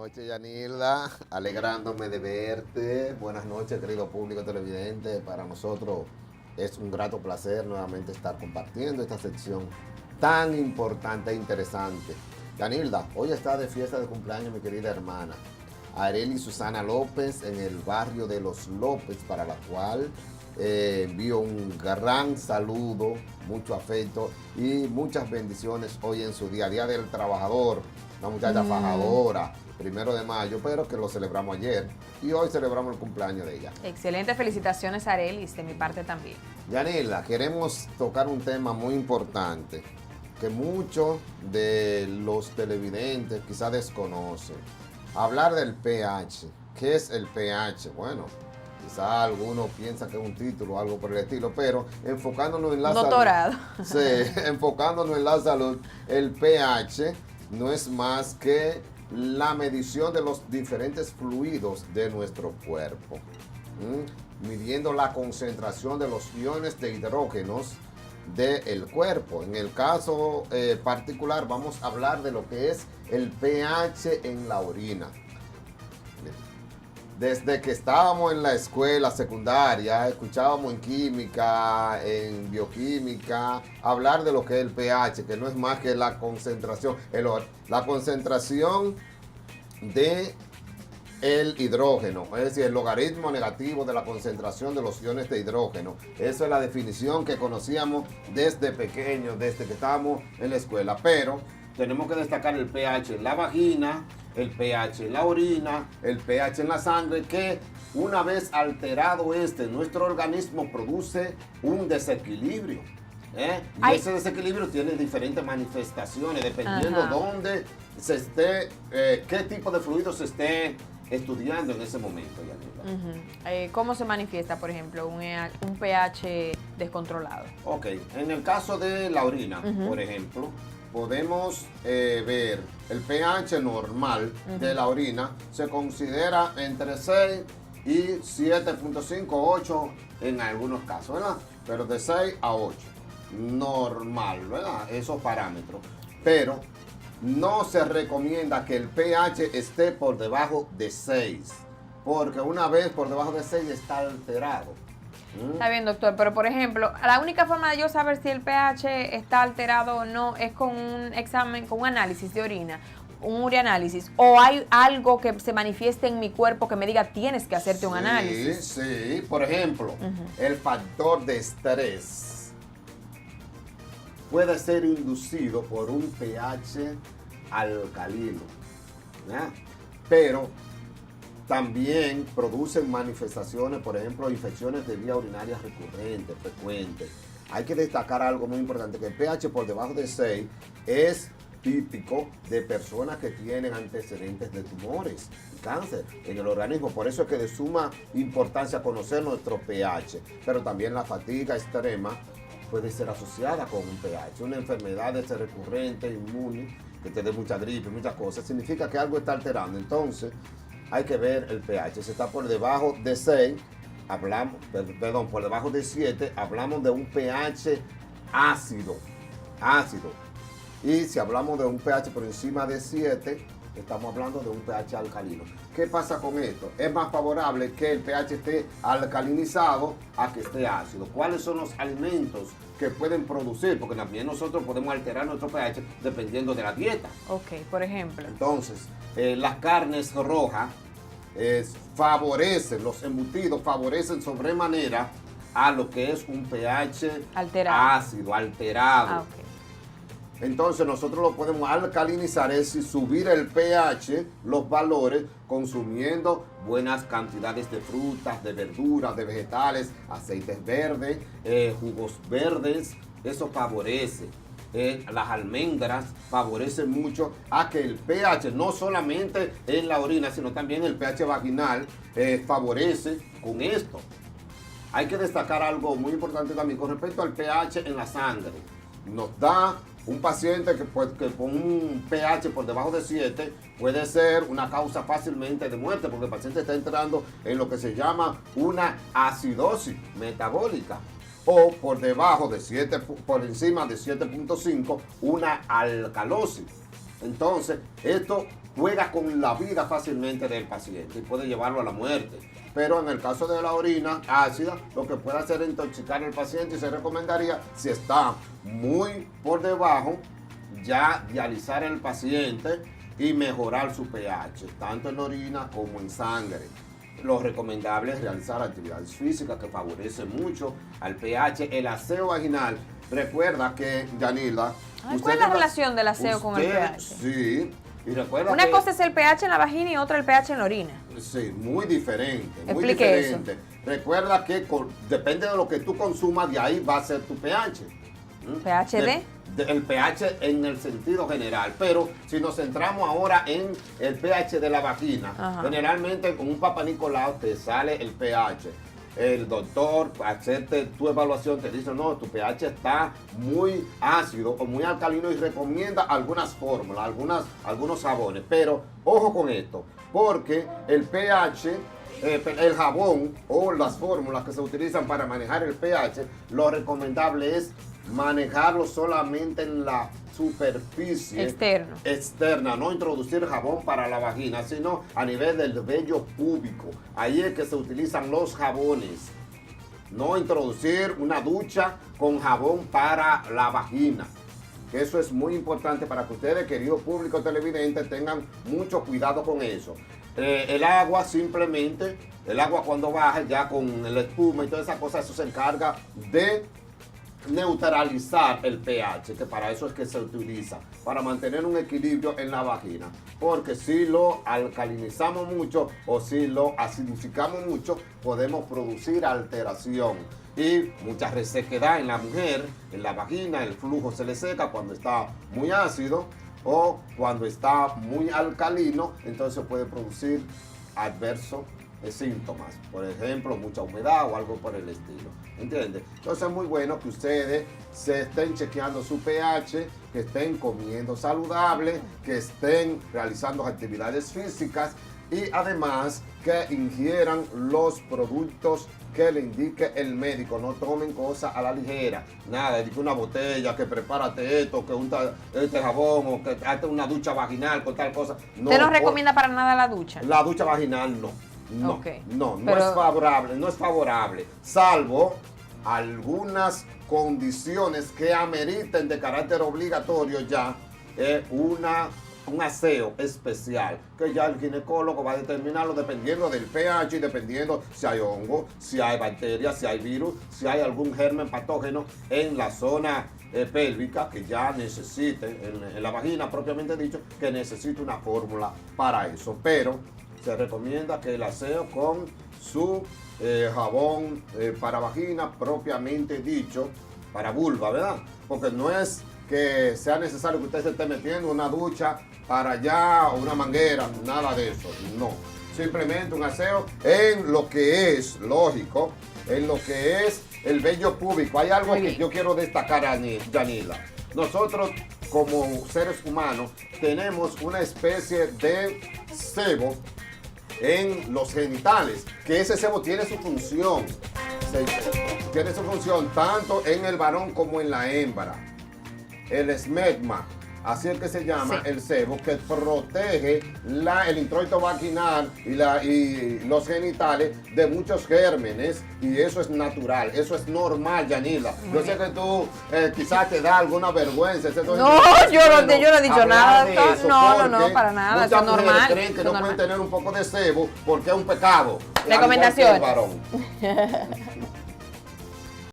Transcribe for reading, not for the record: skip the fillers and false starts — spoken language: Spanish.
noches, Yanilda. Alegrándome de verte. Buenas noches, querido público televidente. Para nosotros es un grato placer nuevamente estar compartiendo esta sección tan importante e interesante. Yanilda, hoy está de fiesta de cumpleaños mi querida hermana Arely Susana López en el barrio de Los López, para la cual envío un gran saludo, mucho afecto y muchas bendiciones hoy en su día, Día del Trabajador, una muchacha fajadora, 1 de mayo, pero que lo celebramos ayer y hoy celebramos el cumpleaños de ella. Excelente, felicitaciones Arely, de mi parte también. Yanila, queremos tocar un tema muy importante que muchos de los televidentes quizás desconocen. Hablar del pH. ¿Qué es el pH? Bueno, quizá algunos piensan que es un título o algo por el estilo, pero enfocándonos en la doctorado. salud. Sí, enfocándonos en la salud, el pH no es más que la medición de los diferentes fluidos de nuestro cuerpo, midiendo la concentración de los iones de hidrógenos del cuerpo. En el caso particular vamos a hablar de lo que es el pH en la orina. Desde que estábamos en la escuela secundaria, escuchábamos en química, en bioquímica, hablar de lo que es el pH, que no es más que la concentración, la concentración de el hidrógeno, es decir, el logaritmo negativo de la concentración de los iones de hidrógeno. Esa es la definición que conocíamos desde pequeños, desde que estábamos en la escuela, pero tenemos que destacar el pH en la vagina, el pH en la orina, el pH en la sangre, que una vez alterado nuestro organismo produce un desequilibrio. Y ese desequilibrio tiene diferentes manifestaciones, dependiendo dónde se esté, qué tipo de fluido se esté estudiando en ese momento. ¿Cómo se manifiesta, por ejemplo, un pH descontrolado? Ok, en el caso de la orina, por ejemplo, podemos ver el pH normal de la orina, se considera entre 6 y 7.5, 8 en algunos casos, ¿verdad? Pero de 6 a 8, normal, ¿verdad? Esos parámetros. Pero no se recomienda que el pH esté por debajo de 6, porque una vez por debajo de 6 está alterado. Está bien, doctor, pero por ejemplo, la única forma de yo saber si el pH está alterado o no es con un examen, con un análisis de orina, un urianálisis, o hay algo que se manifieste en mi cuerpo que me diga tienes que hacerte un análisis. Sí, por ejemplo, el factor de estrés puede ser inducido por un pH alcalino, ¿ya? Pero también producen manifestaciones, por ejemplo, infecciones de vía urinaria recurrentes, frecuentes. Hay que destacar algo muy importante, que el pH por debajo de 6 es típico de personas que tienen antecedentes de tumores y cáncer en el organismo. Por eso es que de suma importancia conocer nuestro pH, pero también la fatiga extrema puede ser asociada con un pH. Una enfermedad recurrente, inmune, que te dé mucha gripe, muchas cosas, significa que algo está alterando. Entonces, hay que ver el pH. Si está por debajo de 6, por debajo de 7, hablamos de un pH ácido. Y si hablamos de un pH por encima de 7, estamos hablando de un pH alcalino. ¿Qué pasa con esto? Es más favorable que el pH esté alcalinizado a que esté ácido. ¿Cuáles son los alimentos que pueden producir? Porque también nosotros podemos alterar nuestro pH dependiendo de la dieta. Ok, por ejemplo. Entonces, las carnes rojas favorecen, los embutidos favorecen sobremanera a lo que es un pH ácido, alterado. Okay. Entonces nosotros lo podemos alcalinizar, es decir, subir el pH, los valores, consumiendo buenas cantidades de frutas, de verduras, de vegetales, aceites verdes, jugos verdes. Eso favorece. Las almendras favorecen mucho a que el pH, no solamente en la orina, sino también el pH vaginal, favorece con esto. Hay que destacar algo muy importante también con respecto al pH en la sangre. Nos da un paciente que con un pH por debajo de 7 puede ser una causa fácilmente de muerte, porque el paciente está entrando en lo que se llama una acidosis metabólica, o por debajo de 7, por encima de 7.5, una alcalosis. Entonces, esto juega con la vida fácilmente del paciente y puede llevarlo a la muerte. Pero en el caso de la orina ácida, lo que puede hacer es intoxicar al paciente y se recomendaría, si está muy por debajo, ya dializar al paciente y mejorar su pH, tanto en orina como en sangre. Lo recomendable es realizar actividades físicas que favorecen mucho al pH. El aseo vaginal, recuerda que, Yanila... ¿Cuál es la relación del aseo con el pH? Sí, y recuerda una cosa es el pH en la vagina y otra el pH en la orina. Sí, muy diferente. Explique eso. Recuerda que depende de lo que tú consumas, de ahí va a ser tu pH. ¿pH el pH en el sentido general, pero si nos centramos ahora en el pH de la vagina, generalmente con un Papá Nicolau te sale el pH. El doctor, hacerte tu evaluación, te dice, no, tu pH está muy ácido o muy alcalino y recomienda algunas fórmulas, algunos jabones. Pero ojo con esto, porque el pH, el jabón o las fórmulas que se utilizan para manejar el pH, lo recomendable es manejarlo solamente en la superficie externa, no introducir jabón para la vagina, sino a nivel del vello púbico. Ahí es que se utilizan los jabones. No introducir una ducha con jabón para la vagina. Eso es muy importante para que ustedes, querido público televidente, tengan mucho cuidado con eso. El agua simplemente, el agua cuando baja ya con el espuma y toda esa cosa, eso se encarga de neutralizar el pH, que para eso es que se utiliza, para mantener un equilibrio en la vagina, porque si lo alcalinizamos mucho o si lo acidificamos mucho, podemos producir alteración y mucha resequedad en la mujer, en la vagina, el flujo se le seca cuando está muy ácido o cuando está muy alcalino, entonces puede producir adverso síntomas, por ejemplo, mucha humedad o algo por el estilo, ¿entiendes? Entonces es muy bueno que ustedes se estén chequeando su pH, que estén comiendo saludable, que estén realizando actividades físicas y además que ingieran los productos que le indique el médico. No tomen cosas a la ligera, nada, de que una botella, que prepárate esto, que unta este jabón o que hazte una ducha vaginal con tal cosa. No, ¿usted no recomienda para nada la ducha? La ducha vaginal no. No, pero no es favorable, salvo algunas condiciones que ameriten de carácter obligatorio ya un aseo especial, que ya el ginecólogo va a determinarlo dependiendo del pH y dependiendo si hay hongo, si hay bacterias, si hay virus, si hay algún germen patógeno en la zona pélvica que ya necesite, en la vagina propiamente dicho, que necesite una fórmula para eso, pero se recomienda que el aseo con su jabón para vagina propiamente dicho, para vulva, ¿verdad? Porque no es que sea necesario que usted se esté metiendo una ducha para allá o una manguera, nada de eso, no. Simplemente un aseo en lo que es, lógico, en lo que es el vello púbico. Hay algo que yo quiero destacar, Yanila. Nosotros, como seres humanos, tenemos una especie de sebo en los genitales, que ese sebo tiene su función, tiene su función tanto en el varón como en la hembra. El esmegma, así es que se llama, el sebo, que protege el introito vaginal y los genitales de muchos gérmenes, y eso es natural, eso es normal, Yanila. Yo sé que tú quizás te da alguna vergüenza. No, yo no he dicho nada. No, para nada, muchas eso es normal. Creen que no pueden tener un poco de sebo porque es un pecado. Recomendaciones. Al igual que el varón.